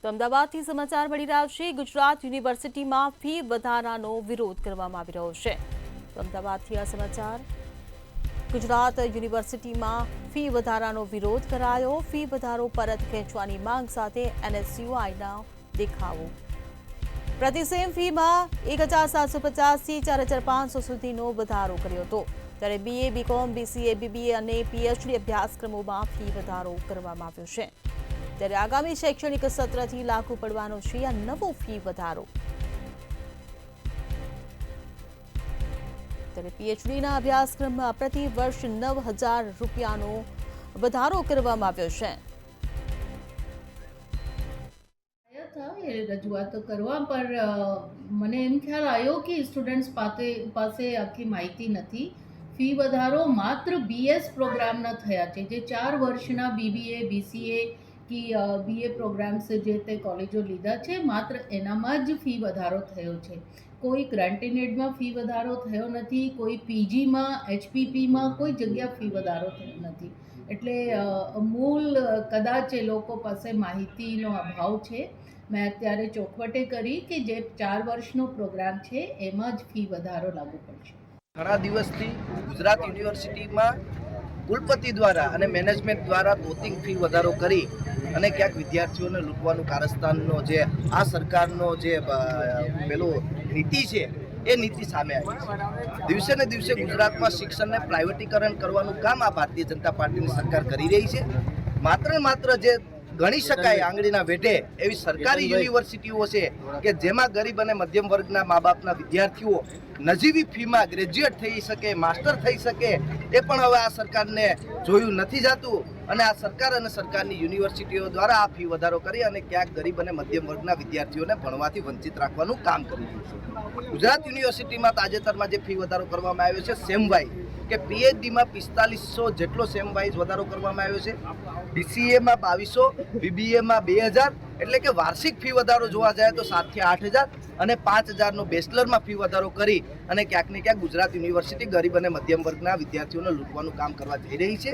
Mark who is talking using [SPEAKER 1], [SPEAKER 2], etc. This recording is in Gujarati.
[SPEAKER 1] તો અમદાવાદથી સમાચાર મળી રહ્યા છે। ગુજરાત યુનિવર્સિટીમાં ફી વધારાનો વિરોધ કરવામાં આવી રહ્યો છે। તો અમદાવાદથી આ સમાચાર। ગુજરાત યુનિવર્સિટીમાં ફી વધારાનો વિરોધ કરાયો। ફી વધારો પરત ખેંચવાની માંગ સાથે NSUIના દેખાવો। પ્રતિ સેમ ફીમાં 1750થી 4500 સુધીનો વધારો કર્યો હતો। ત્યારે BA, BCom, BCA, BBA અને PhD અભ્યાસક્રમોમાં ફી વધારો કરવામાં આવ્યો છે। ત્યારે આગામી શૈક્ષણિક સત્રથી લાગુ પડવાનો છે આ નવો ફી વધારો। ત્યારે PhDના અભ્યાસક્રમમાં પ્રતિ વર્ષ 9000 રૂપિયાનો વધારો કરવામાં આવ્યો છે।
[SPEAKER 2] था ये रजूआत करवा पर મને એમ ખ્યાલ આવ્યો કે સ્ટુડન્ટ્સ પાસે આખી માહિતી નથી। ફી વધારો માત્ર BS પ્રોગ્રામના થયા છે। જે 4 વર્ષના BBA, BCA કે BA પ્રોગ્રામ્સ જે તે કોલેજો લીધા છે માત્ર એનામાં જ ફી વધારો થયો છે। કોઈ ગ્રાન્ટેનેડમાં ફી વધારો થયો નથી, કોઈ PGમાં, HPPમાં કોઈ જગ્યા ફી વધારો થયો નથી। એટલે મૂળ કદાચ એ લોકો પાસે માહિતીનો અભાવ છે। મેં અત્યારે ચોખવટે કરી કે જે 4 વર્ષનો પ્રોગ્રામ છે એમાં જ ફી વધારો લાગુ પડશે।
[SPEAKER 3] ઘણા દિવસથી ગુજરાત યુનિવર્સિટીમાં કુલપતિ દ્વારા અને મેનેજમેન્ટ દ્વારા તોતિંગ ફી વધારો કરી અને ક્યાંક વિદ્યાર્થીઓને લૂંટવાનું કારસ્તાનનો જે આ સરકારનો જે પેલો નીતિ છે એ નીતિ સામે આવી છે। દિવસે ને દિવસે ગુજરાતમાં શિક્ષણને પ્રાઇવેટીકરણ કરવાનું કામ આ ભારતીય જનતા પાર્ટીની સરકાર કરી રહી છે। માત્ર જે ગણી શકાય આંગળીના વેઢે એવી સરકારી યુનિવર્સિટીઓ છે કે જેમાં ગરીબ અને મધ્યમ વર્ગના મા બાપના વિદ્યાર્થીઓ નજીવી ફીમાં ગ્રેજ્યુએટ થઈ શકે, માસ્ટર થઈ શકે એ પણ હવે આ સરકારને જોયું નથી જતું। અને આ સરકાર અને સરકારની યુનિવર્સિટીઓ દ્વારા આ ફી વધારો કરી અને ક્યાંક ગરીબ અને મધ્યમ વર્ગના વિદ્યાર્થીઓને ભણવાથી વંચિત રાખવાનું કામ કરી રહ્યું છે। ગુજરાત યુનિવર્સિટીમાં તાજેતરમાં જે ફી વધારો કરવામાં આવ્યો છે સેમ વાઇઝ કે PhDમાં 4500 જેટલો સેમ વાઇઝ વધારો કરવામાં આવ્યો છે, BCAમાં 2200, BBAમાં 2000, એટલે કે વાર્ષિક ફી વધારો જોવા જાય તો 7 થી 8000 અને 5000નો બેચલરમાં ફી વધારો કરી અને ક્યાંક ને ક્યાંક ગુજરાત યુનિવર્સિટી ગરીબ અને મધ્યમ વર્ગના વિદ્યાર્થીઓને લૂંટવાનું કામ કરવા જઈ રહી છે।